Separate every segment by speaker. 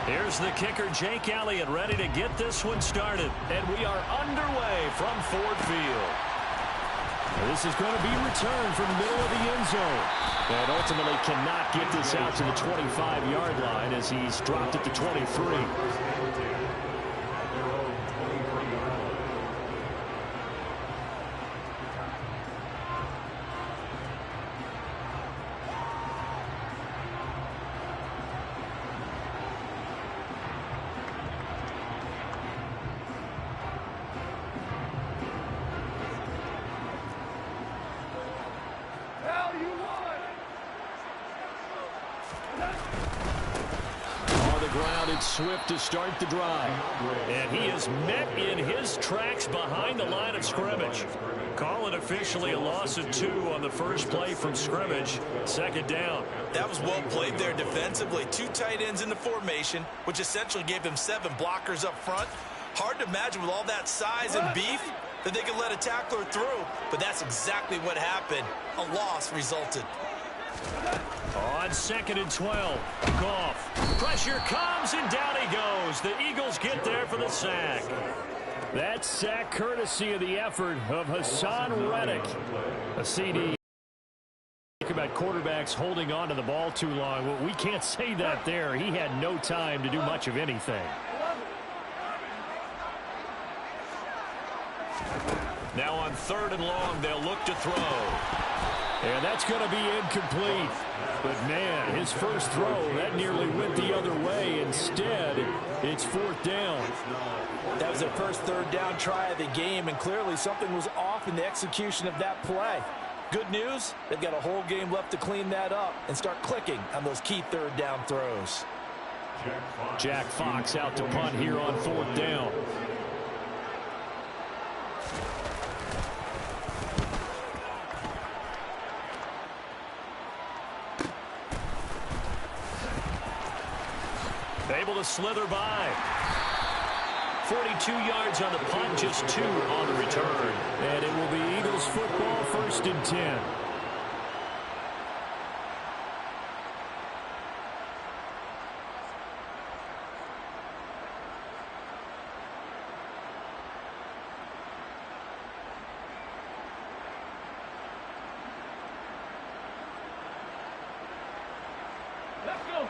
Speaker 1: Here's the kicker, Jake Elliott, ready to get this one started. And we are underway from Ford Field. This is going to be returned from the middle of the end zone. And ultimately cannot get this out to the 25-yard line as he's dropped it to 23. Swift to start the drive. And he is met in his tracks behind the line of scrimmage. Call it officially a loss of 2 on the first play from scrimmage. Second down.
Speaker 2: That was well played there defensively. 2 tight ends in the formation, which essentially gave them 7 blockers up front. Hard to imagine with all that size and beef that they could let a tackler through, but that's exactly what happened. A loss resulted.
Speaker 1: On 2nd and 12, Goff. Pressure comes, and down he goes. The Eagles get there for the sack. That sack courtesy of the effort of Hassan Reddick. A CD. About quarterbacks holding on to the ball too long. Well, we can't say that there. He had no time to do much of anything. Now on 3rd and long, they'll look to throw. And that's going to be incomplete. But, man, his first throw, that nearly went the other way. Instead, it's 4th down.
Speaker 3: That was their first 3rd down try of the game, and clearly something was off in the execution of that play. Good news, they've got a whole game left to clean that up and start clicking on those key 3rd down throws.
Speaker 1: Jack Fox out to punt here on 4th down. Able to slither by. 42 yards on the punt, just 2 on the return. And it will be Eagles football, 1st and 10.
Speaker 4: Let's go.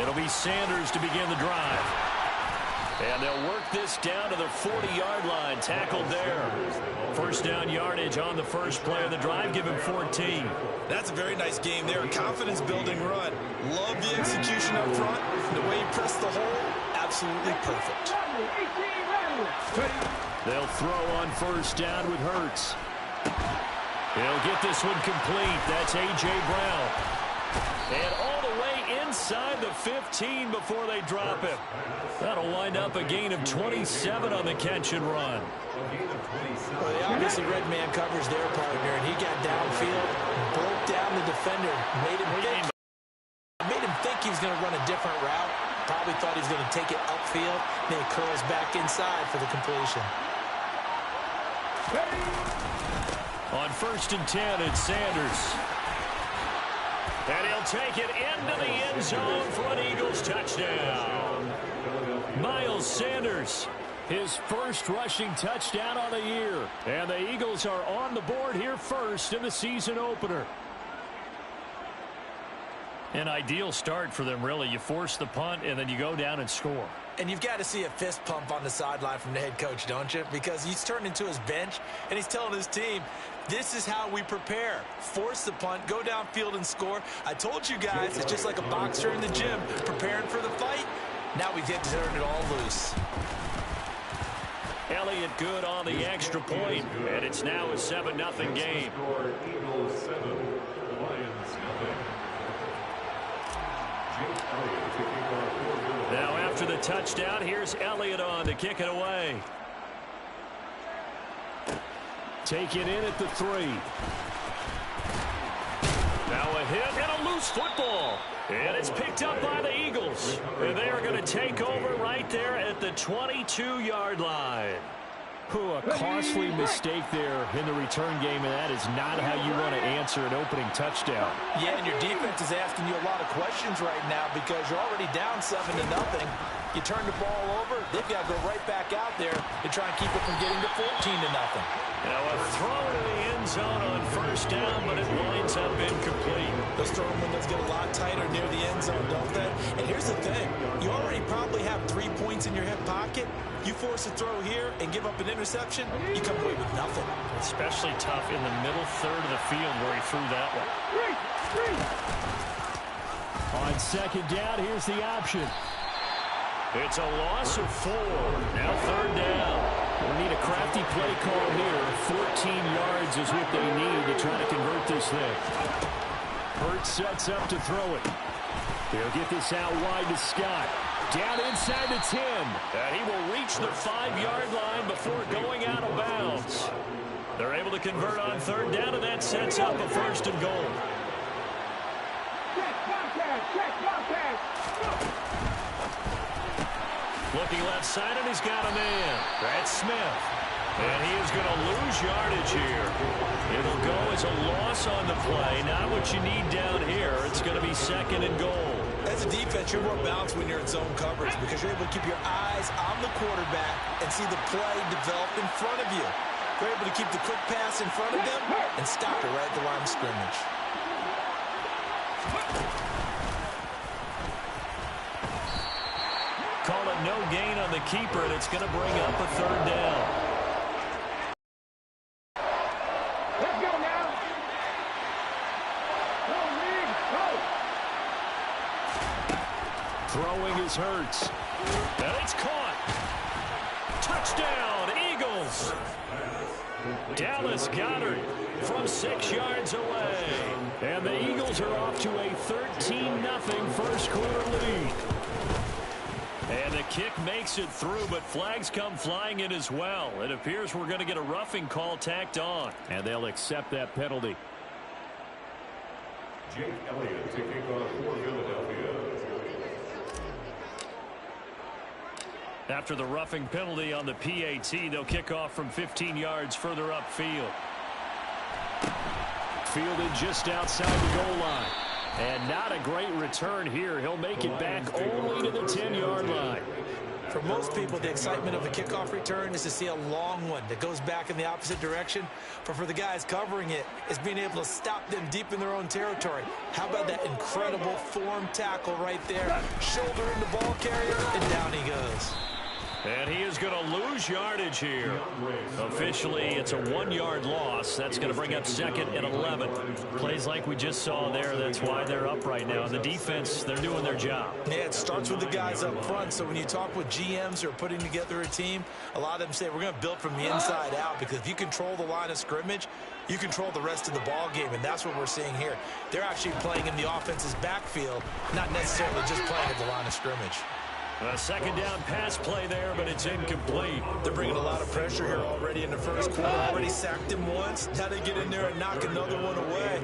Speaker 1: It'll be Sanders to begin the drive. And they'll work this down to the 40-yard line. Tackled there. First down yardage on the first play of the drive. Give him 14.
Speaker 2: That's a very nice game there. Confidence-building run. Love the execution up front. The way he pressed the hole, absolutely perfect.
Speaker 1: They'll throw on first down with Hurts. He'll get this one complete. That's A.J. Brown. And all the way inside the 15 before they drop him. That'll wind up a gain of 27 on the catch and run.
Speaker 3: Well, they obviously read man coverage their partner, and he got downfield, broke down the defender, made him think he was going to run a different route. Probably thought he was going to take it upfield, then he curls back inside for the completion.
Speaker 1: On 1st and 10, it's Sanders. And he'll take it into the end zone for an Eagles touchdown. Miles Sanders, his first rushing touchdown on the year. And the Eagles are on the board here first in the season opener. An ideal start for them, really. You force the punt, and then you go down and score.
Speaker 3: And you've got to see a fist pump on the sideline from the head coach, don't you? Because he's turned into his bench, and he's telling his team, this is how we prepare. Force the punt, go downfield and score. I told you guys, it's just like a boxer in the gym preparing for the fight. Now we get to turn it all loose.
Speaker 1: Elliott good on the extra point, and it's now a 7-0 game. Now after the touchdown, here's Elliott on to kick it away. Take it in at the 3. Now a hit and a loose football. And it's picked up by the Eagles. And they are going to take over right there at the 22-yard line. A costly mistake there in the return game, and that is not how you want to answer an opening touchdown.
Speaker 3: Yeah, and your defense is asking you a lot of questions right now because you're already down 7-0. You turn the ball over, they've got to go right back out there to try and keep it from getting to 14-0.
Speaker 1: Now a throw to the end zone on first down, but it winds up incomplete.
Speaker 3: Those throwing windows get a lot tighter near the end zone, don't they? And here's the thing. You already probably have 3 points in your hip pocket. You force a throw here and give up an interception, you come away with nothing.
Speaker 1: Especially tough in the middle third of the field where he threw that one. On second down, here's the option. It's a loss of 4. Now third down. We need a crafty play call here. 14 yards is what they need to try to convert this thing. Hurts sets up to throw it. They'll get this out wide to Scott. Down inside the 10. And he will reach the 5-yard line before going out of bounds. They're able to convert on third down, and that sets up a first and goal. Looking left side, and he's got a man. That's Smith. And he is going to lose yardage here. It'll go as a loss on the play. Not what you need down here. It's going to be second and goal.
Speaker 3: As a defense, you're more balanced when you're in zone coverage because you're able to keep your eyes on the quarterback and see the play develop in front of you. You're able to keep the quick pass in front of them and stop it right at the line of scrimmage.
Speaker 1: Call it no gain on the keeper, and it's going to bring up a third down.
Speaker 4: Let's go now.
Speaker 1: Throwing is Hurts. And it's caught. Touchdown, Eagles. Dallas Goedert from 6 yards away. And the Eagles are off to a 13-0 first quarter lead. And the kick makes it through, but flags come flying in as well. It appears we're going to get a roughing call tacked on. And they'll accept that penalty.
Speaker 5: Jake Elliott taking on for Philadelphia.
Speaker 1: After the roughing penalty on the PAT, they'll kick off from 15 yards further upfield. Fielded just outside the goal line. And not a great return here. He'll make it back only to the 10-yard line.
Speaker 3: For most people, the excitement of a kickoff return is to see a long one that goes back in the opposite direction. But for the guys covering it, it's being able to stop them deep in their own territory. How about that incredible form tackle right there? Shoulder in the ball carrier, and down he goes.
Speaker 1: And he is going to lose yardage here. Officially, it's a 1-yard loss. That's going to bring up second and 11. Plays like we just saw there. That's why they're up right now. And the defense, they're doing their job.
Speaker 3: Yeah, it starts with the guys up front. So when you talk with GMs who are putting together a team, a lot of them say we're going to build from the inside out, because if you control the line of scrimmage, you control the rest of the ball game, and that's what we're seeing here. They're actually playing in the offense's backfield, not necessarily just playing at the line of scrimmage.
Speaker 1: A second down pass play there, but it's incomplete.
Speaker 3: They're bringing a lot of pressure here already in the first quarter. Already sacked him once. Now they get in there and knock another one away.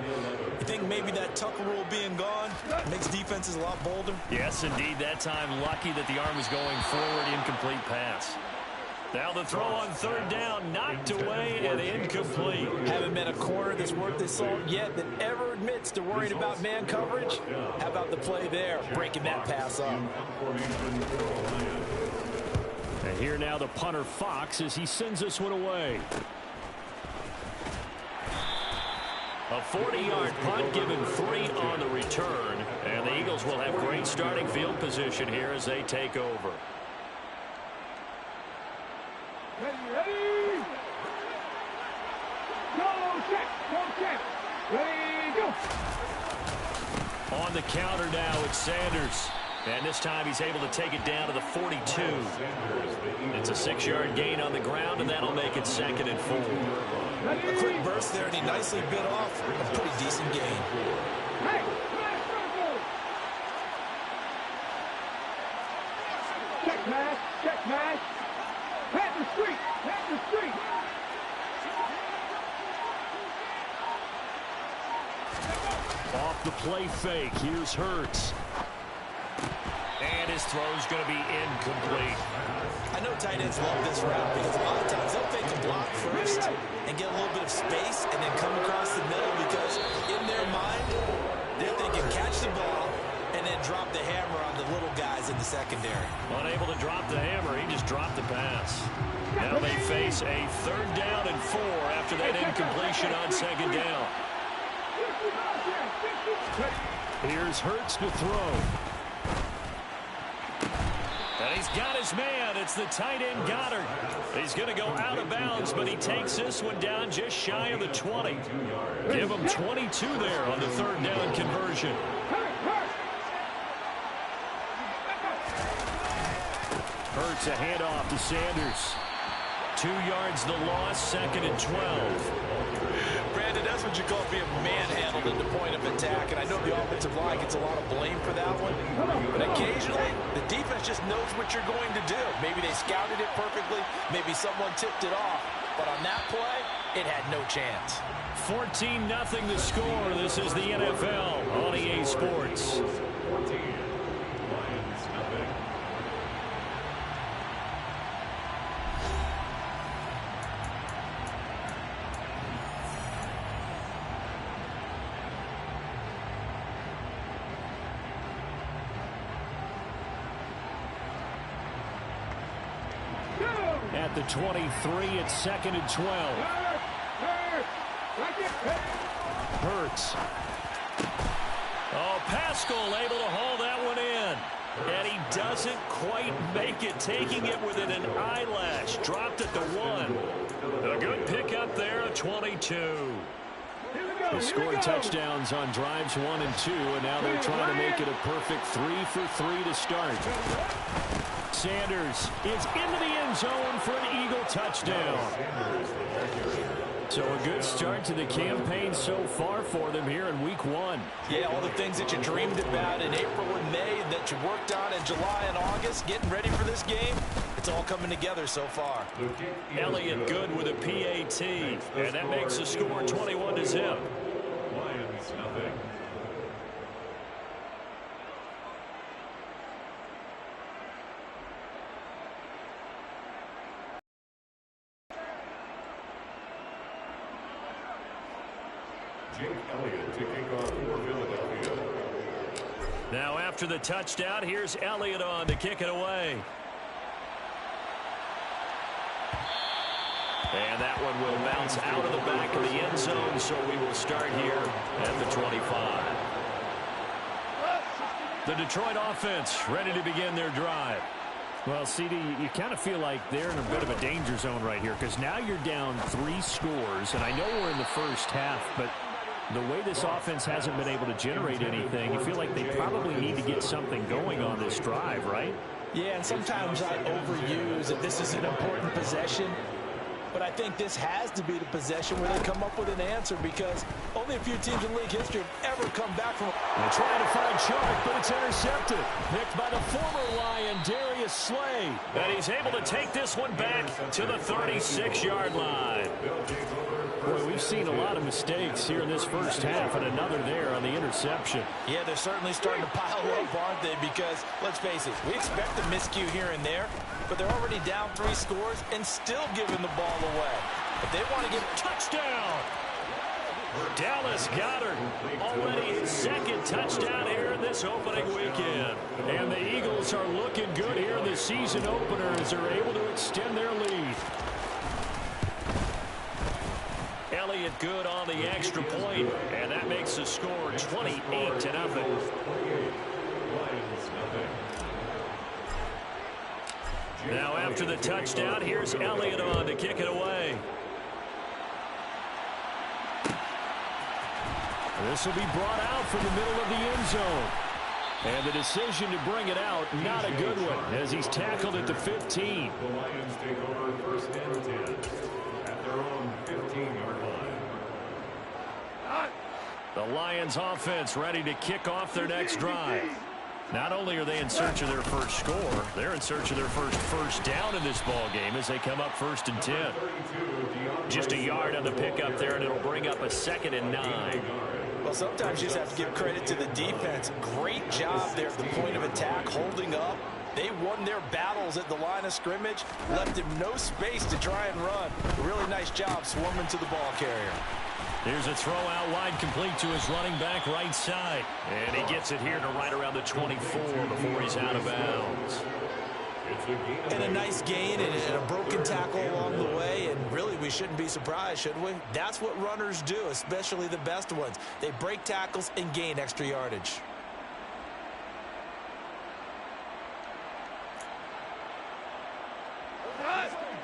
Speaker 3: You think maybe that Tucker rule being gone makes defenses a lot bolder?
Speaker 1: Yes, indeed. That time, lucky that the arm is going forward. Incomplete pass. Now the throw on third down, knocked away and incomplete.
Speaker 3: Haven't met a corner that's worth his salt yet that ever admits to worrying about man coverage. How about the play there, breaking that pass up?
Speaker 1: And here now the punter Fox as he sends this one away. A 40-yard punt, given 3 on the return. And the Eagles will have great starting field position here as they take over.
Speaker 4: Ready? Go check. Ready, go.
Speaker 1: On the counter now, it's Sanders. And this time he's able to take it down to the 42. It's a 6-yard gain on the ground, and that'll make it second and 4.
Speaker 3: A quick burst there, and he nicely bit off a pretty decent gain.
Speaker 4: Hey, check match. Pat the street.
Speaker 1: Off the play fake, here's Hurts. And his throw's going to be incomplete.
Speaker 3: I know tight ends love this route because a lot of times they'll fake block first and get a little bit of space and then come across the middle, because in their mind, they're thinking catch the ball and then drop the hammer on the little guys in the secondary.
Speaker 1: Unable to drop the hammer, he just dropped the pass. Now they face a 3rd down and 4 after that incompletion on 2nd down. Here's Hurts to throw. And he's got his man. It's the tight end Goddard. He's going to go out of bounds, but he takes this one down just shy of the 20. Give him 22 there on the 3rd down conversion. Hurts a handoff to Sanders. 2 yards the loss, 2nd and 12.
Speaker 3: Brandon, that's what you call being manhandled at the point of attack, and I know the offensive line gets a lot of blame for that one, but occasionally the defense just knows what you're going to do. Maybe they scouted it perfectly, maybe someone tipped it off, but on that play, it had no chance.
Speaker 1: 14-0 the score. This is the NFL on EA Sports. At the 23, it's 2nd and 12. Hurts. Oh, Pascal able to haul that one in. And he doesn't quite make it, taking it within an eyelash. Dropped at the 1. A good pickup there, a 22. They scored touchdowns on drives 1 and 2, and now they're trying to make it a perfect 3 for 3 to start. Sanders is into the end zone for an Eagle touchdown. So a good start to the campaign so far for them here in week 1.
Speaker 3: Yeah, all the things that you dreamed about in April and May and that you worked on in July and August, getting ready for this game, it's all coming together so far.
Speaker 1: Elliott good with a PAT, and that makes the score 21-0.
Speaker 5: Lions nothing. Jake Elliott to kick off for Philadelphia.
Speaker 1: Now after the touchdown, here's Elliott on to kick it away. And that one will bounce out of the back of the end zone, so we will start here at the 25. The Detroit offense ready to begin their drive. Well, CD, you kind of feel like they're in a bit of a danger zone right here, because now you're down 3 scores, and I know we're in the first half, but the way this offense hasn't been able to generate anything, you feel like they probably need to get something going on this drive, right?
Speaker 3: Yeah, and sometimes I overuse that this is an important possession, but I think this has to be the possession where they come up with an answer, because only a few teams in league history have ever come back from.
Speaker 1: They're trying to find Chark, but it's intercepted. Picked by the former Lion, Darius Slay. And he's able to take this one back to the 36-yard line. Boy, we've seen a lot of mistakes here in this first half, and another there on the interception.
Speaker 3: Yeah, they're certainly starting to pile up, aren't they? Because, let's face it, we expect a miscue here and there, but they're already down 3 scores and still giving the ball away. If they want to get touchdown.
Speaker 1: Dallas Goedert, already his 2nd touchdown here in this opening weekend. And the Eagles are looking good here in the season opener as they're able to extend their lead. Elliott good on the extra point, and that makes the score 28-0. Now after the touchdown, here's Elliott on to kick it away. This will be brought out from the middle of the end zone. And the decision to bring it out, not a good one, as he's tackled at the 15.
Speaker 5: The Lions take over 1st and 10 at their own 15-yard line.
Speaker 1: The Lions offense ready to kick off their next drive. Not only are they in search of their first score, they're in search of their first down in this ball game as they come up 1st and 10. Just a yard on the pickup there, and it'll bring up a 2nd and 9.
Speaker 3: Well, sometimes you just have to give credit to the defense. Great job there at the point of attack, holding up, They won their battles at the line of scrimmage, left him no space to try and run. Really nice job swarming to the ball carrier.
Speaker 1: Here's a throw out wide, complete to his running back right side. And he gets it here to right around the 24 before he's out of bounds.
Speaker 3: And a nice gain and a broken tackle along the way, and really we shouldn't be surprised, should we? That's what runners do, especially the best ones. They break tackles and gain extra yardage.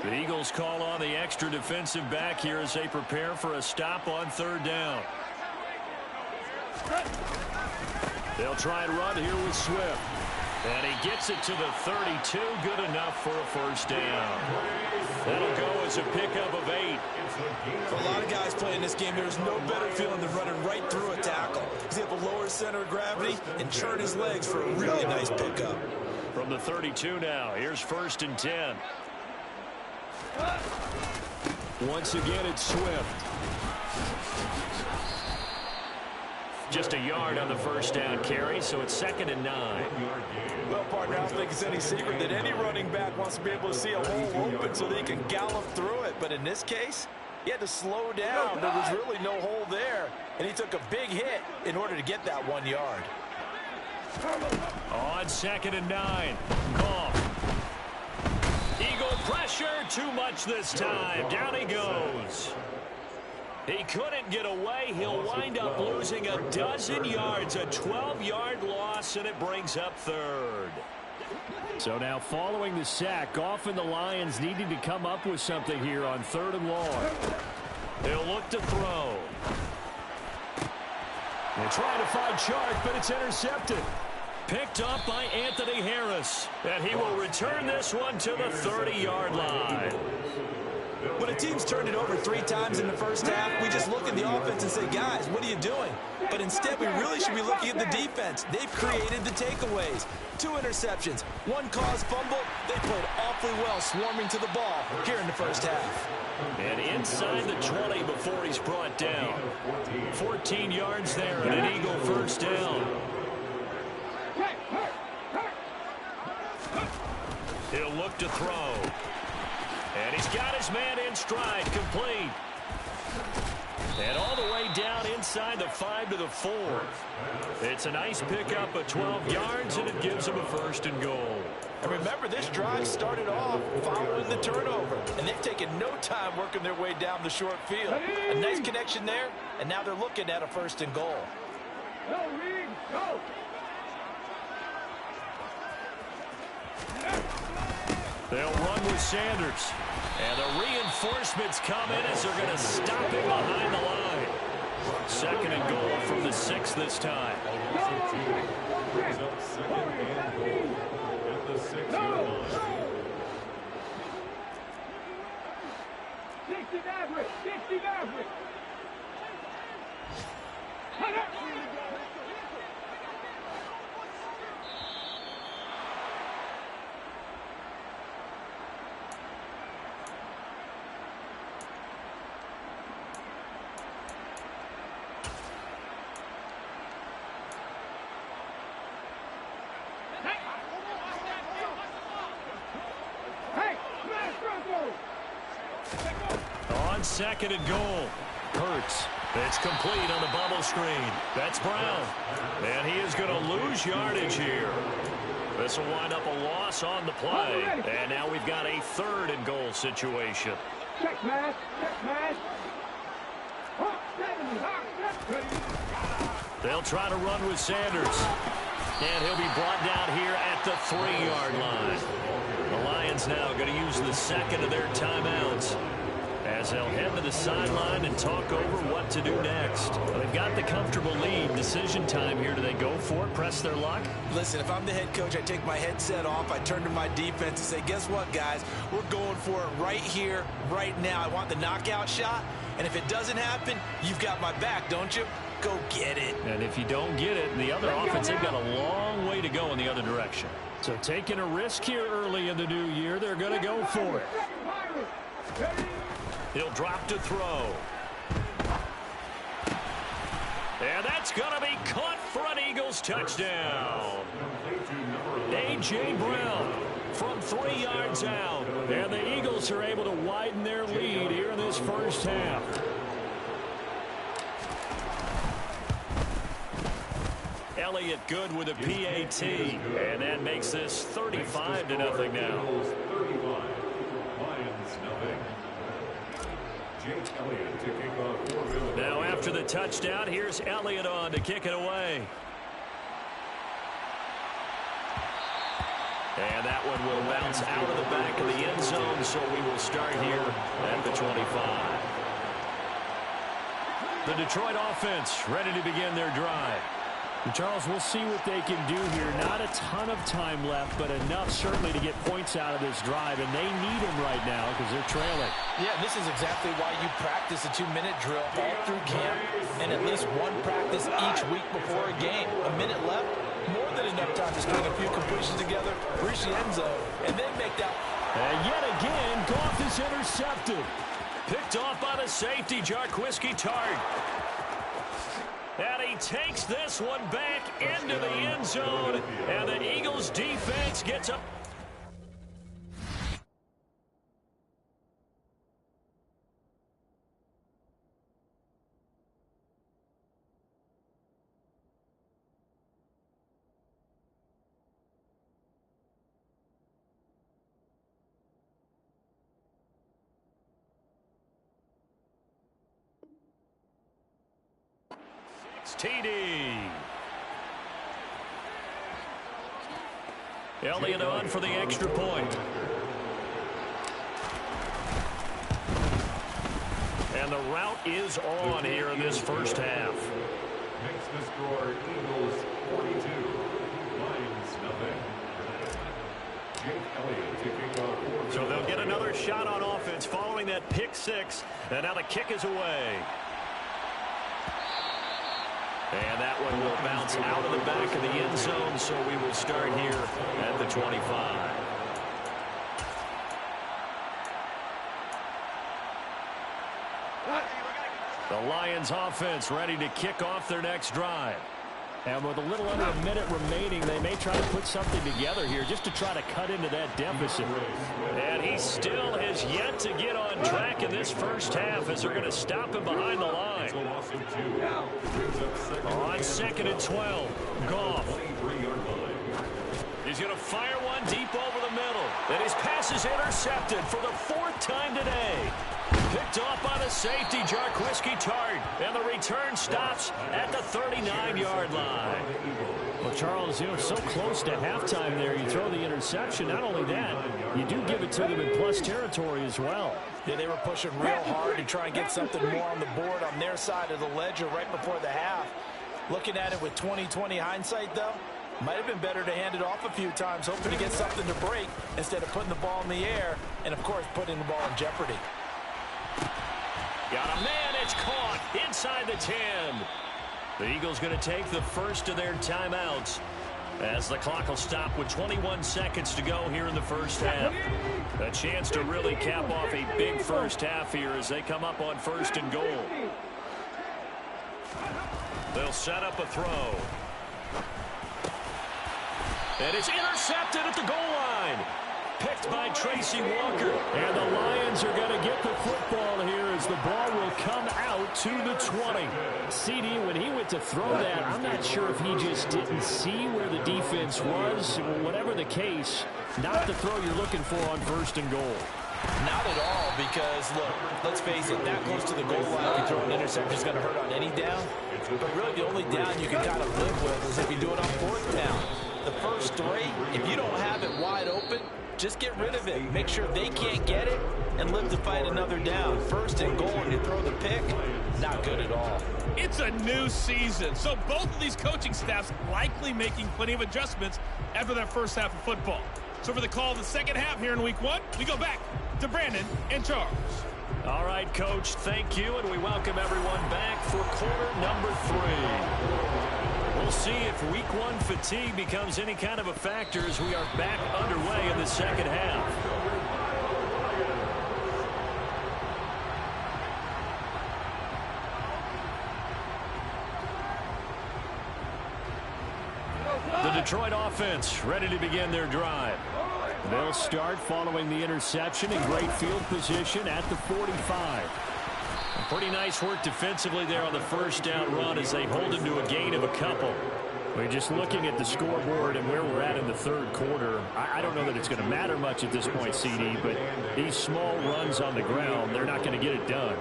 Speaker 1: The Eagles call on the extra defensive back here as they prepare for a stop on third down. They'll try and run here with Swift. And he gets it to the 32. Good enough for a first down. That'll go as a pickup of 8.
Speaker 3: For a lot of guys playing this game, there's no better feeling than running right through a tackle. He's able to lower his center of gravity and churn his legs for a really nice pickup.
Speaker 1: From the 32 now, here's 1st and 10. Once again, it's Swift. Just a yard on the first down carry, so it's 2nd and 9.
Speaker 3: Well, partner, I don't think it's any secret that any running back wants to be able to see a hole open so they can gallop through it. But in this case, he had to slow down. There was really no hole there, and he took a big hit in order to get that 1 yard.
Speaker 1: On 2nd and 9, Goff. Eagle pressure, too much this time. Down he goes. He couldn't get away. He'll wind up losing a dozen yards, a 12-yard loss, and it brings up 3rd. So now following the sack, Goff and the Lions needing to come up with something here on 3rd and long. They'll look to throw. They're trying to find Chark, but it's intercepted. Picked up by Anthony Harris. And he will return this one to the 30-yard line.
Speaker 3: When a team's turned it over 3 times in the first half, we just look at the offense and say, guys, what are you doing? But instead, we really should be looking at the defense. They've created the takeaways. 2 interceptions, 1 caused fumble. They played awfully well swarming to the ball here in the first half.
Speaker 1: And inside the 20 before he's brought down. 14 yards there and an Eagle first down. He'll look to throw. And he's got his man in stride, complete. And all the way down inside the 5 to the 4. It's a nice pickup of 12 yards, and it gives him a 1st and goal.
Speaker 3: And remember, this drive started off following the turnover, and they've taken no time working their way down the short field. A nice connection there, and now they're looking at a 1st and goal.
Speaker 4: Go, Reed, go!
Speaker 1: They'll run with Sanders. And the reinforcements come in as they're going to stop him behind the line. 2nd and goal from the 6 this time.
Speaker 5: Brings up 2nd and goal at the 6-yard line.
Speaker 4: 60 Maverick! 60 Maverick!
Speaker 1: On 2nd and goal. Hurts. It's complete on the bubble screen. That's Brown. And he is going to lose yardage here. This will wind up a loss on the play. And now we've got a 3rd and goal situation.
Speaker 4: Check mask! Check mask!
Speaker 1: They'll try to run with Sanders. And he'll be brought down here at the 3-yard line. The Lions now going to use the 2nd of their timeouts as they'll head to the sideline and talk over what to do next. They've got the comfortable lead. Decision time here. Do they go for it, press their luck?
Speaker 3: Listen, if I'm the head coach, I take my headset off. I turn to my defense and say, guess what, guys? We're going for it right here, right now. I want the knockout shot. And if it doesn't happen, you've got my back, don't you? Go get it.
Speaker 1: And if you don't get it, the other offense, they've got a long way to go in the other direction. So taking a risk here early in the new year, they're going to go for it. He'll drop to throw. And that's going to be caught for an Eagles touchdown. A A.J. Brown from 3 yards out. And the Eagles are able to widen their lead here in this first half. Elliott good with a PAT. And that makes this 35-0 now.
Speaker 5: Eagles 35, Lions nothing. Jake Elliott to kick off for Philadelphia.
Speaker 1: Now after the touchdown, here's Elliott on to kick it away. And that one will bounce out of the back of the end zone, so we will start here at the 25. The Detroit offense ready to begin their drive.
Speaker 6: And Charles, we'll see what they can do here. Not a ton of time left, but enough certainly to get points out of this drive, and they need them right now because they're trailing.
Speaker 3: Yeah, this is exactly why you practice a 2-minute drill all through camp and at least one practice each week before a game. A minute left, more than enough time to string a few completions together, reach the end zone, and then make that.
Speaker 1: And yet again, Goff is intercepted. Picked off by the safety, Jaquiski Tartt. And he takes this one back into the end zone. And the Eagles defense gets up. TD. Elliott on for the extra point. And the route is on here in this first half.
Speaker 5: Next to score, Eagles 42, Lions nothing. Jake Elliott to kick off for
Speaker 1: So they'll get another shot on offense following that pick six. And now the kick is away. And that one will bounce out of the back of the end zone, so we will start here at the 25. The Lions offense ready to kick off their next drive.
Speaker 6: And with a little under a minute remaining, they may try to put something together here just to try to cut into that deficit.
Speaker 1: And he still has yet to get on track in this first half as they're going to stop him behind the line. On 2nd and 12, Goff. He's going to fire one deep over the middle. And his pass is intercepted for the 4th time today. Picked off by the safety, Jaquiski Tartt. And the return stops at the 39-yard line.
Speaker 6: Well, Charles, so close to halftime there. You throw the interception. Not only that, you do give it to them in plus territory as well.
Speaker 3: Yeah, they were pushing real hard to try and get something more on the board on their side of the ledger right before the half. Looking at it with 20/20 hindsight, though, might have been better to hand it off a few times, hoping to get something to break instead of putting the ball in the air and, of course, putting the ball in jeopardy.
Speaker 1: Got a man, it's caught inside the 10. The Eagles going to take the first of their timeouts as the clock will stop with 21 seconds to go here in the first half. A chance to really cap off a big first half here as they come up on 1st and goal. They'll set up a throw. And it's intercepted at the goal line. Picked by Tracy Walker.
Speaker 6: And the Lions are going to get the football here as the ball will come out to the 20. CD, when he went to throw that, I'm not sure if he just didn't see where the defense was. Whatever the case, not the throw you're looking for on 1st and goal.
Speaker 3: Not at all, because, look, let's face it, that close to the goal line, if you throw an interception, is going to hurt on any down. But really, the only down you can kind of live with is if you do it on 4th down. The first 3, if you don't have it wide open, just get rid of it. Make sure they can't get it and live to fight another down. 1st and goal and you throw the pick, not good at all.
Speaker 7: It's a new season, so both of these coaching staffs likely making plenty of adjustments after that first half of football. So for the call of the second half here in week 1, we go back to Brandon and Charles.
Speaker 1: All right, Coach, thank you, and we welcome everyone back for quarter number 3. We'll see if week 1 fatigue becomes any kind of a factor as we are back underway in the second half. The Detroit offense ready to begin their drive. They'll start following the interception in great field position at the 45. Pretty nice work defensively there on the first down run as they hold him to a gain of a couple. We're just looking at the scoreboard and where we're at in the third quarter. I don't know that it's going to matter much at this point, CD, but these small runs on the ground, they're not going to get it done.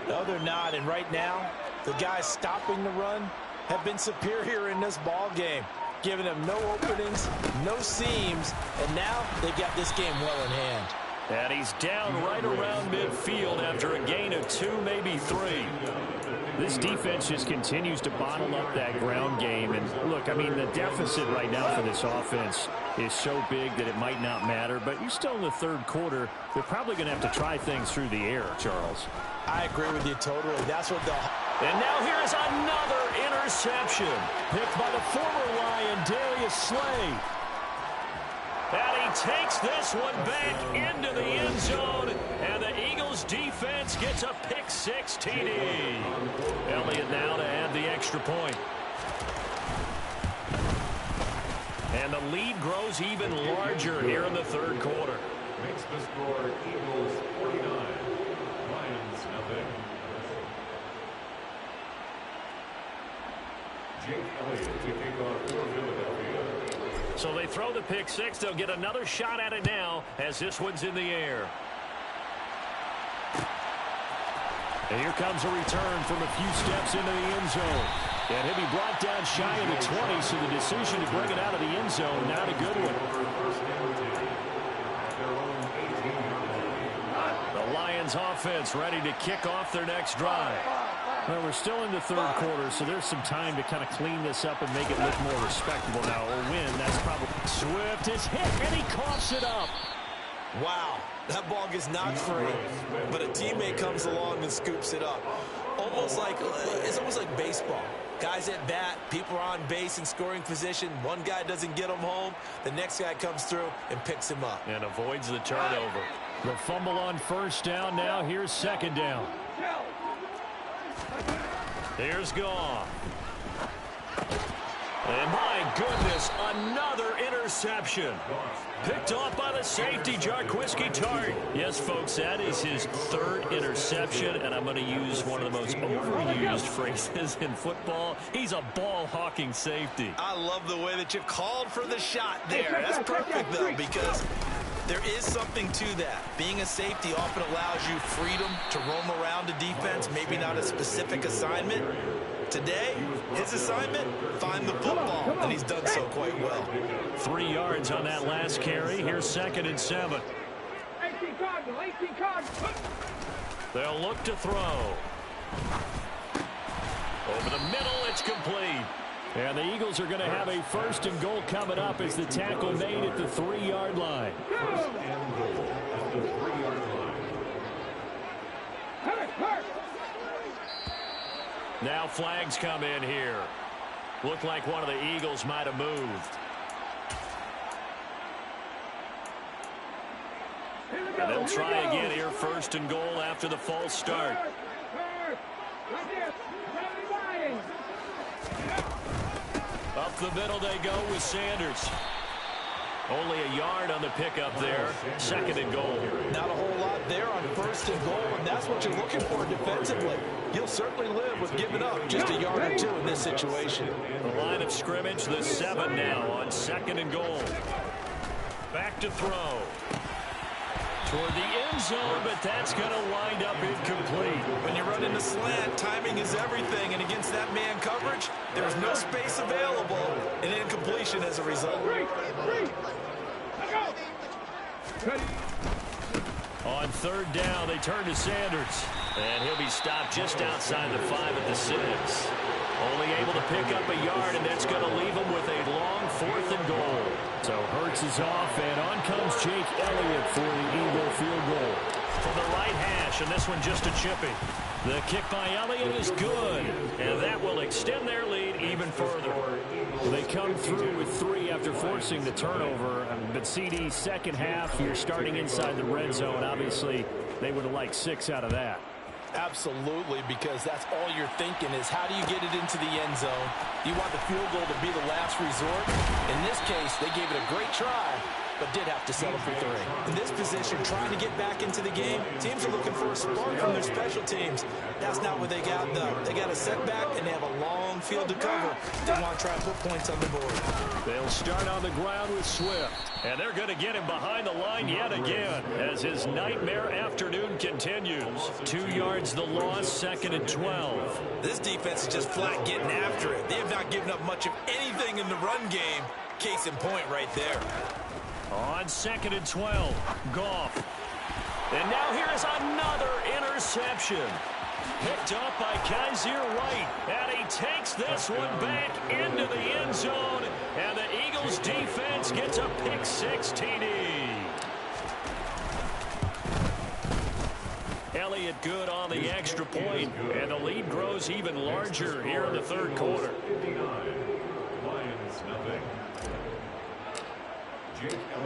Speaker 3: No, they're not. And right now, the guys stopping the run have been superior in this ball game, giving them no openings, no seams, and now they got this game well in hand.
Speaker 1: And he's down right around midfield after a gain of 2, maybe 3. This defense just continues to bottle up that ground game. And look, I mean, the deficit right now for this offense is so big that it might not matter. But you're still in the third quarter. They're probably going to have to try things through the air, Charles.
Speaker 3: I agree with you totally. That's what they'll...
Speaker 1: And now here is another interception. Picked by the former Lion, Darius Slay. And he takes this one back into the end zone. And the Eagles defense gets a pick-6 TD. Elliott now to add the extra point. And the lead grows even larger here in the third quarter.
Speaker 5: Makes the score Eagles 49, Lions nothing. Jake Elliott to kick off for Philadelphia.
Speaker 1: So they throw the pick-6. They'll get another shot at it now as this one's in the air. And here comes a return from a few steps into the end zone. And he'll be brought down shy of the 20, so the decision to bring it out of the end zone, not a good one. The Lions offense ready to kick off their next drive. Well, we're still in the third quarter, so there's some time to kind of clean this up and make it look more respectable now. Or win, that's probably... Swift is hit, and he coughs it up.
Speaker 3: Wow, that ball gets knocked free, but a teammate comes along and scoops it up. It's almost like baseball. Guys at bat, people are on base in scoring position. One guy doesn't get him home. The next guy comes through and picks him up.
Speaker 1: And avoids the turnover. The fumble on first down now. Here's second down. Here's Goff. And my goodness, another interception. Picked off by the safety, Jarquiski Tartt. Yes, folks, that is his third interception, and I'm going to use one of the most overused phrases in football. He's a ball-hawking safety.
Speaker 2: I love the way that you called for the shot there. That's perfect, though, because there is something to that. Being a safety often allows you freedom to roam around a defense, maybe not a specific assignment. Today, his assignment, find the football, and he's done so quite well.
Speaker 1: 3 yards on that last carry. Here's 2nd and 7.
Speaker 4: 18 Cardinal, 18 Cardinal.
Speaker 1: They'll look to throw. Over the middle, it's complete. And the Eagles are going to have a 1st and goal coming up as the tackle made at the 3-yard line.
Speaker 5: 1st and goal at the 3-yard line.
Speaker 4: Hurt.
Speaker 1: Now flags come in here. Looked like one of the Eagles might have moved. And they'll try again here, 1st and goal after the false start.
Speaker 4: Right there.
Speaker 1: Up the middle they go with Sanders. Only a yard on the pickup there. 2nd and goal.
Speaker 3: Not a whole lot there on 1st and goal, and that's what you're looking for defensively. You'll certainly live with giving up just a yard or 2 in this situation.
Speaker 1: The line of scrimmage, the 7 now on 2nd and goal. Back to throw. Toward the end zone, but that's going to wind up incomplete.
Speaker 2: When you run into slant, timing is everything, and against that man coverage, there's no space available, and incompletion as a result.
Speaker 1: On 3rd down, they turn to Sanders. And he'll be stopped just outside the 5 at the 6. Only able to pick up a yard, and that's going to leave him with a long 4th and goal. So Hurts is off, and on comes Jake Elliott for the Eagle field goal. From the right hash, and this one just a chippy. The kick by Elliott is good, and that will extend their lead even further. They come through with 3 after forcing the turnover. But CD, second half, you're starting inside the red zone. Obviously, they would have liked 6 out of that.
Speaker 3: Absolutely, because that's all you're thinking is how do you get it into the end zone? You want the field goal to be the last resort. In this case, they gave it a great try, but did have to settle for 3.
Speaker 2: In this position, trying to get back into the game, teams are looking for a spark from their special teams. That's not what they got, though. They got a setback, and they have a long field to cover. They want to try and put points on the board.
Speaker 1: They'll start on the ground with Swift. And they're going to get him behind the line yet again as his nightmare afternoon continues. 2 yards the loss, 2nd and 12.
Speaker 2: This defense is just flat getting after it. They have not given up much of anything in the run game. Case in point right there.
Speaker 1: On 2nd and 12, Goff. And now here is another interception. Picked up by Kaiser White. And he takes this one back into the end zone. And the Eagles defense gets a pick-6 TD. Elliott good on the extra point. And the lead grows even larger here in the 3rd quarter.
Speaker 5: 59, Lions nothing.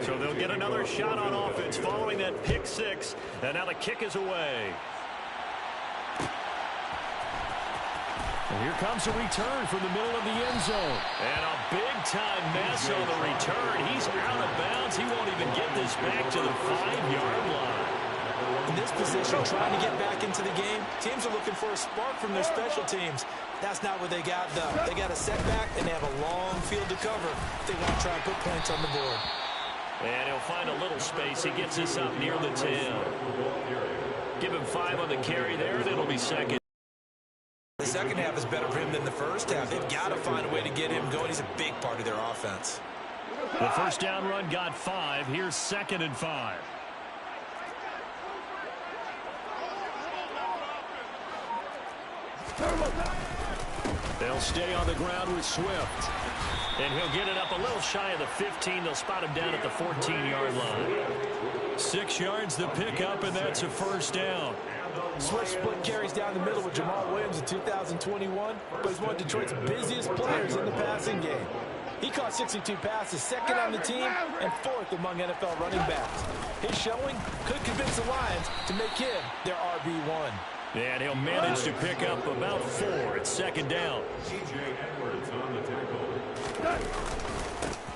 Speaker 1: So they'll get another shot on offense following that pick-6. And now the kick is away. And here comes a return from the middle of the end zone. And a big-time mess on the return. He's out of bounds. He won't even get this back to the 5-yard line.
Speaker 2: In this position, trying to get back into the game, teams are looking for a spark from their special teams. That's not what they got, though. They got a setback, and they have a long field to cover. They want to try and put points on the board.
Speaker 1: And he'll find a little space. He gets this up near the 10. Give him 5 on the carry there, and it'll be 2nd.
Speaker 2: The second half is better for him than the first half. They've got to find a way to get him going. He's a big part of their offense.
Speaker 1: The first down run got 5. Here's 2nd and 5. They'll stay on the ground with Swift. And he'll get it up a little shy of the 15. They'll spot him down at the 14-yard line. 6 yards the pickup, and that's a first down.
Speaker 3: Swift split carries down the middle with Jamal Williams in 2021, but he's one of Detroit's busiest players in the passing game. He caught 62 passes, 2nd on the team, and 4th among NFL running backs. His showing could convince the Lions to make him their RB1.
Speaker 1: And he'll manage to pick up about 4 at 2nd down.
Speaker 5: C.J. Edwards on the tackle.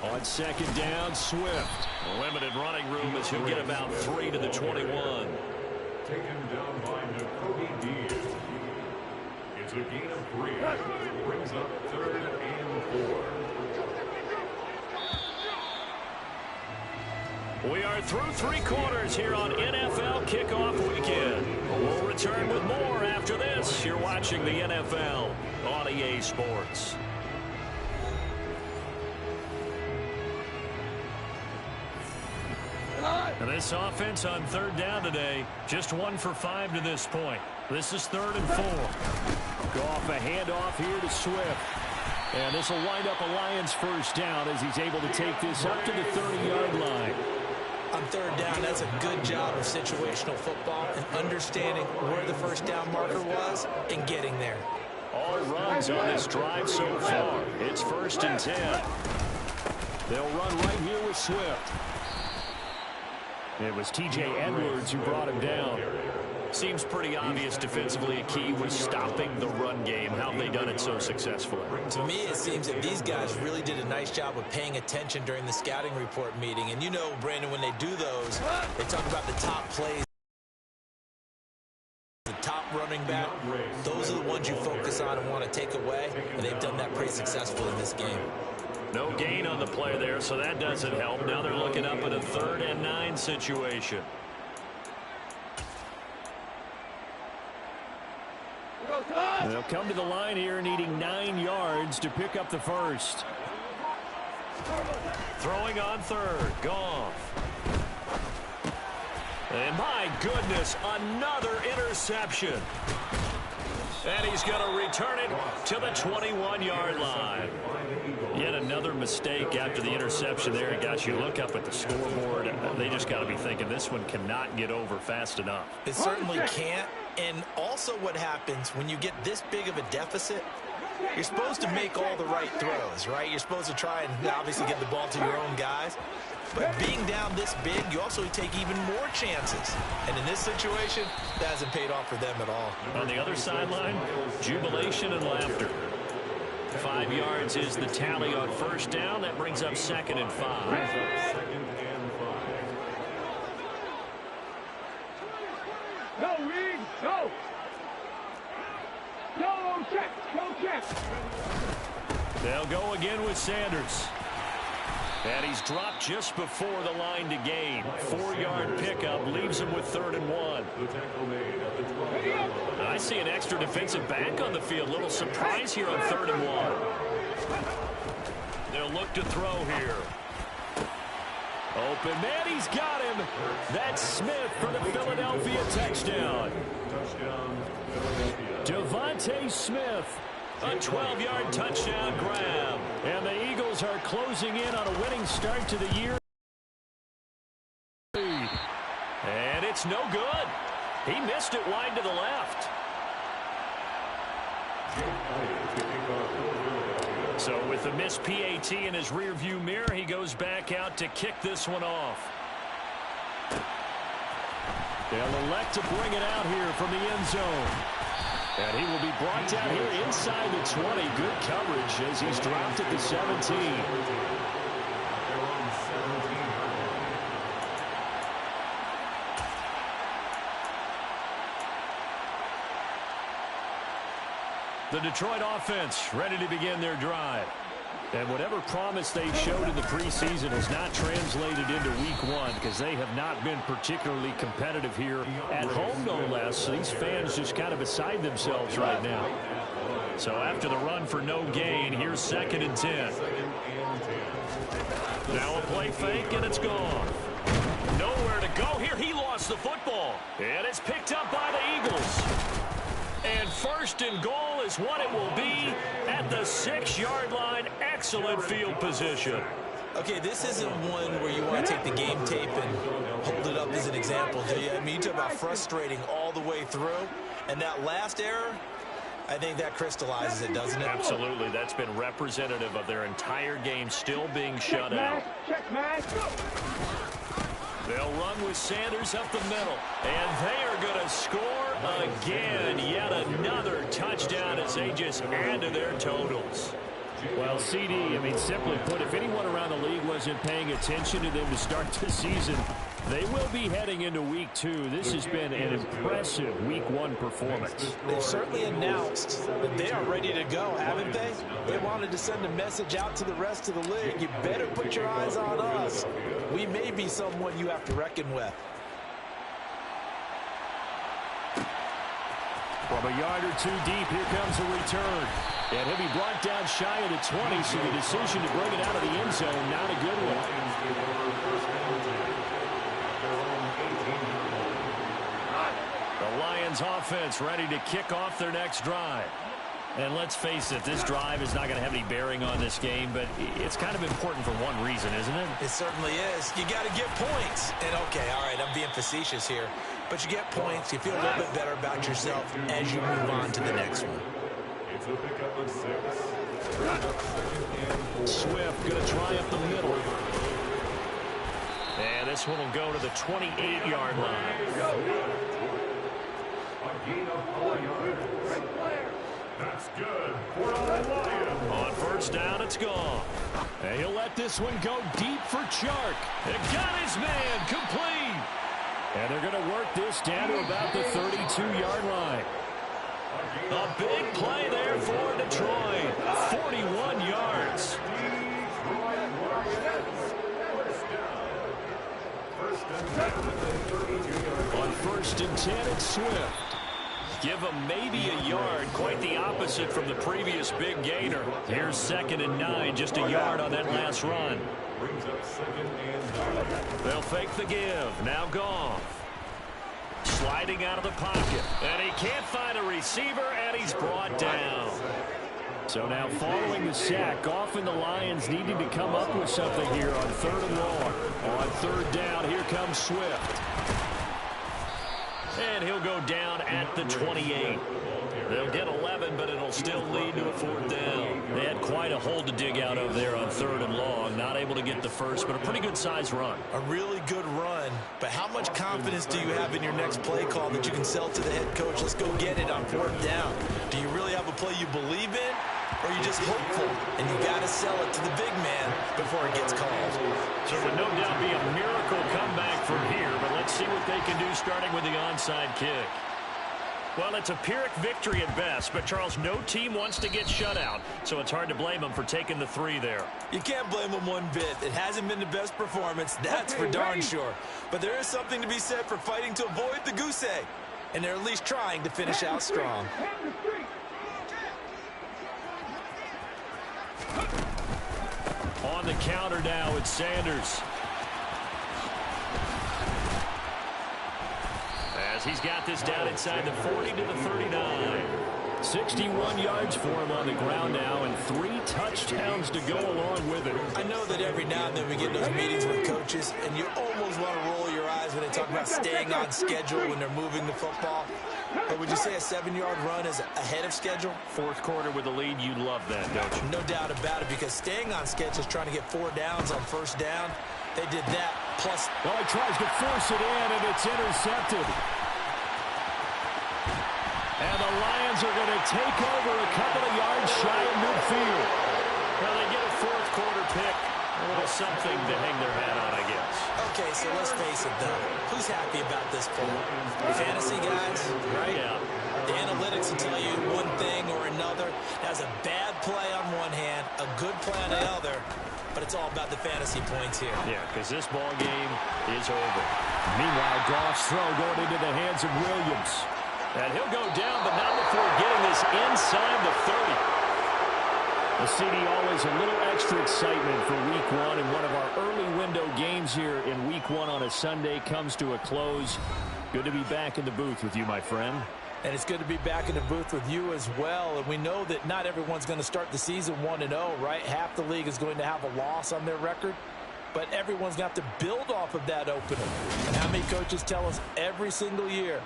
Speaker 1: On 2nd down, Swift. Limited running room as he'll get about 3 to the 21.
Speaker 5: Taken down by Nakobe Dean. It's a gain of 3. Brings up 3rd and 4.
Speaker 1: We are through 3 quarters here on NFL Kickoff Weekend. We'll return with more after this. You're watching the NFL on EA Sports. And this offense on 3rd down today, just 1 for 5 to this point. This is 3rd and 4. Goff a handoff here to Swift. And this will wind up a Lions first down as he's able to take this up to the 30-yard line.
Speaker 2: On 3rd down, that's a good job of situational football and understanding where the first down marker was and getting there.
Speaker 1: All runs on this drive so far. It's 1st and 10. They'll run right here with Swift. It was T.J. Edwards who brought him down. Seems pretty obvious defensively a key was stopping the run game. How have they done it so successfully?
Speaker 2: To me, it seems that these guys really did a nice job of paying attention during the scouting report meeting. And you know, Brandon, when they do those, they talk about the top plays, the top running back. Those are the ones you focus on and want to take away, and they've done that pretty successfully in this game.
Speaker 1: No gain on the play there, so that doesn't help. Now they're looking up at a 3rd and 9 situation. They'll come to the line here needing 9 yards to pick up the first. Throwing on 3rd, Goff. And my goodness, another interception. And he's going to return it to the 21-yard line. Yet another mistake after the interception there. Gosh, you look up at the scoreboard, they just got to be thinking this one cannot get over fast enough.
Speaker 2: It certainly can't. And also what happens when you get this big of a deficit, you're supposed to make all the right throws, right? You're supposed to try and obviously get the ball to your own guys.
Speaker 3: But being down this big, you also take even more chances. And in this situation, that hasn't paid off for them at all.
Speaker 1: On the other sideline, jubilation and laughter. 5 yards is the tally on first down. That brings up 2nd and 5.
Speaker 4: Go, Reed, go. Go, check, go, check.
Speaker 1: They'll go again with Sanders. And he's dropped just before the line to gain. 4-yard pickup leaves him with 3rd and 1. I see an extra defensive back on the field. Little surprise here on 3rd and 1. They'll look to throw here. Open man, he's got him. That's Smith for the Philadelphia touchdown. Devontae Smith. A 12-yard touchdown grab. And the Eagles are closing in on a winning start to the year. And it's no good. He missed it wide to the left. So with the missed PAT in his rearview mirror, he goes back out to kick this one off. They'll elect to bring it out here from the end zone. And he will be brought down here inside the 20. Good coverage as he's dropped at the 17. The Detroit offense ready to begin their drive. And whatever promise they showed in the preseason has not translated into week 1 because they have not been particularly competitive here at home, no less. These fans just kind of beside themselves right now. So after the run for no gain, here's 2nd and 10. Now a play fake, and it's gone. Nowhere to go here. He lost the football. And it's picked up by the Eagles. And 1st and goal is what it will be at the 6-yard line. Excellent field position.
Speaker 3: Okay, this isn't one where you want to take the game tape and hold it up as an example, do you? I mean, you talk about frustrating all the way through. And that last error, I think that crystallizes it, doesn't it?
Speaker 1: Absolutely. That's been representative of their entire game still being shut out.
Speaker 4: Check, man.
Speaker 1: They'll run with Sanders up the middle. And they are going to score again. Yet another touchdown as they just add to their totals. Well, CD, I mean, simply put, if anyone around the league wasn't paying attention to them to start the season, they will be heading into week 2. This has been an impressive week 1 performance.
Speaker 3: They've certainly announced that they are ready to go, haven't they? They wanted to send a message out to the rest of the league. You better put your eyes on us. We may be someone you have to reckon with.
Speaker 1: From a yard or 2 deep, here comes a return. And he'll be brought down shy of the 20, so the decision to bring it out of the end zone, not a good one. The Lions offense ready to kick off their next drive. And let's face it, this drive is not going to have any bearing on this game, but it's kind of important for one reason, isn't it?
Speaker 3: It certainly is. You got to get points. And, okay, all right, I'm being facetious here. But you get points, you feel a little bit better about yourself as you move on to the next one.
Speaker 5: It's a pickup of 6.
Speaker 1: Swift going to try up the middle. And this one will go to the 28-yard line.
Speaker 5: A gain of 4 yards. That's good for the Lions.
Speaker 1: On first down, it's gone. And he'll let this one go deep for Chark. It got his man complete. And they're going to work this down to about the 32-yard line. A big play there for Detroit. 41 yards. On 1st and 10, it's Swift. Give him maybe a yard, quite the opposite from the previous big gainer. Here's 2nd and 9, just a yard on that last run.
Speaker 5: Brings up 2nd and 9.
Speaker 1: They'll fake the give. Now Goff. Sliding out of the pocket. And he can't find a receiver, and he's brought down. So now following the sack, Goff and the Lions needing to come up with something here on 3rd and long. On 3rd down, here comes Swift. And he'll go down at the 28. They'll get 11, but it'll still lead to a 4th down. They had quite a hole to dig out of there on 3rd and long. Not able to get the first, but a pretty good size run.
Speaker 3: A really good run, but how much confidence do you have in your next play call that you can sell to the head coach? Let's go get it on 4th down. Do you really have a play you believe in, or are you just hopeful and you got to sell it to the big man before it gets called?
Speaker 1: So it would no doubt be a miracle comeback from here, but let's see what they can do starting with the onside kick. Well, it's a Pyrrhic victory at best, but Charles, no team wants to get shut out, so it's hard to blame them for taking the 3 there.
Speaker 3: You can't blame them one bit. It hasn't been the best performance, that's for darn sure. But there is something to be said for fighting to avoid the goose egg, and they're at least trying to finish out strong.
Speaker 1: On the counter now, it's Sanders. As he's got this down inside the 40 to the 39. 61 yards for him on the ground now, and 3 touchdowns to go along with it.
Speaker 3: I know that every now and then we get in those meetings with coaches, and you almost want to roll your eyes when they talk about staying on schedule when they're moving the football. But would you say a 7-yard run is ahead of schedule?
Speaker 1: 4th quarter with a lead, you'd love that, don't you?
Speaker 3: No doubt about it, because staying on schedule is trying to get 4 downs on 1st down. They did that, plus...
Speaker 6: Well, he tries to force it in, and it's intercepted. And the Lions are going to take over a couple of yards shy of midfield.
Speaker 1: Well, they get a 4th quarter pick. A little something to hang their hat on, I guess.
Speaker 3: Okay, so let's face it, though. Who's happy about this poll? Fantasy guys, right?
Speaker 1: Yeah.
Speaker 3: The analytics will tell you one thing or another. That's a bad play on one hand, a good play on the other, but it's all about the fantasy points here.
Speaker 1: Yeah, because this ball game is over.
Speaker 6: Meanwhile, Goff's throw going into the hands of Williams.
Speaker 1: And he'll go down, but not before getting this inside the 30.
Speaker 6: The CD, always a little extra excitement for Week 1, and one of our early window games here in Week 1 on a Sunday comes to a close. Good to be back in the booth with you, my friend.
Speaker 3: And it's good to be back in the booth with you as well. And we know that not everyone's going to start the season 1-0, right? Half the league is going to have a loss on their record. But everyone's going to have to build off of that opener. And how many coaches tell us every single year,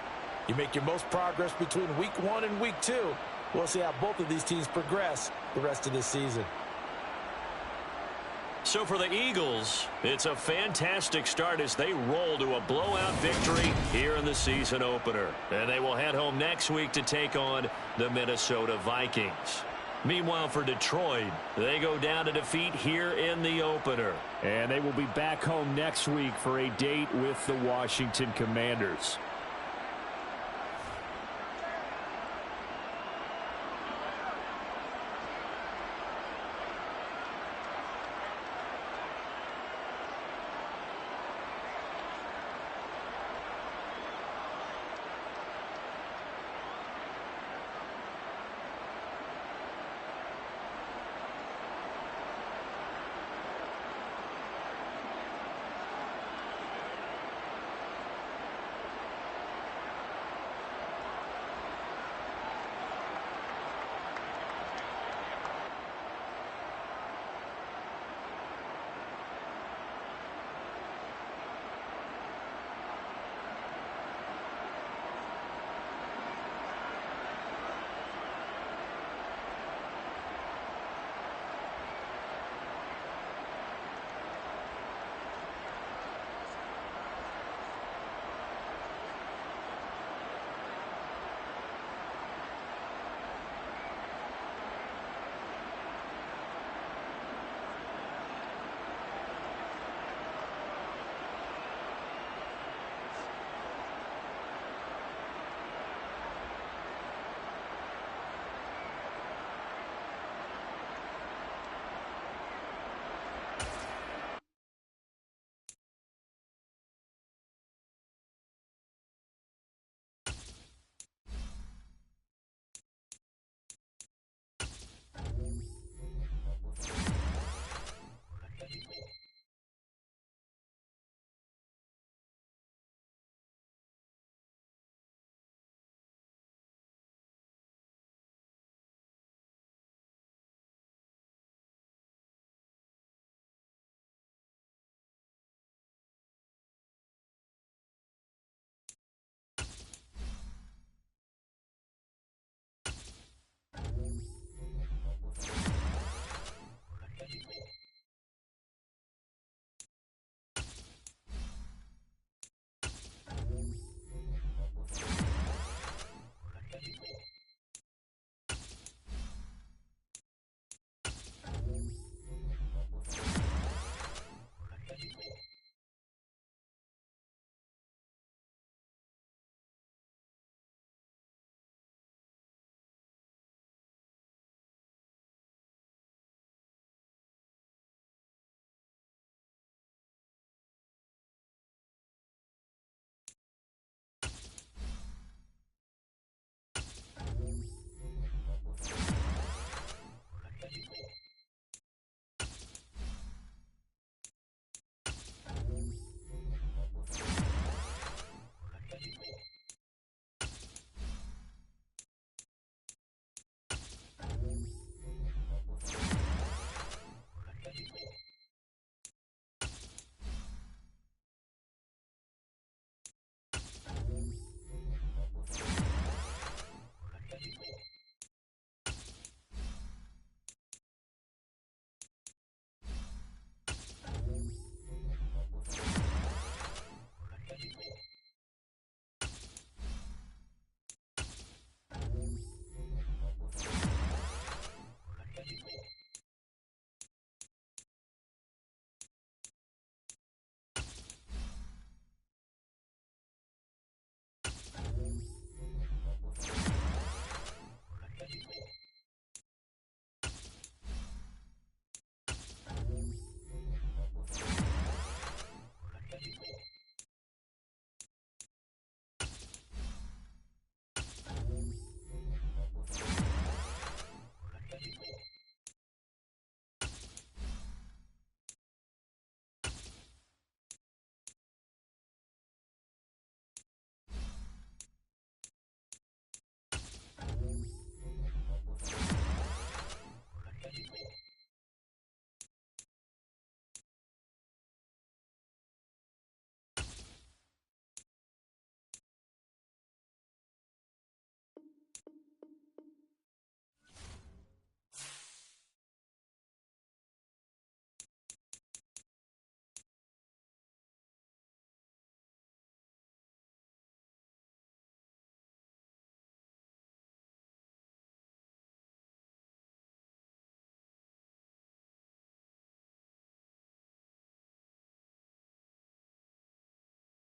Speaker 3: you make your most progress between Week 1 and Week 2. We'll see how both of these teams progress the rest of this season.
Speaker 1: So for the Eagles, it's a fantastic start as they roll to a blowout victory here in the season opener. And they will head home next week to take on the Minnesota Vikings. Meanwhile, for Detroit, they go down to defeat here in the opener.
Speaker 6: And they will be back home next week for a date with the Washington Commanders.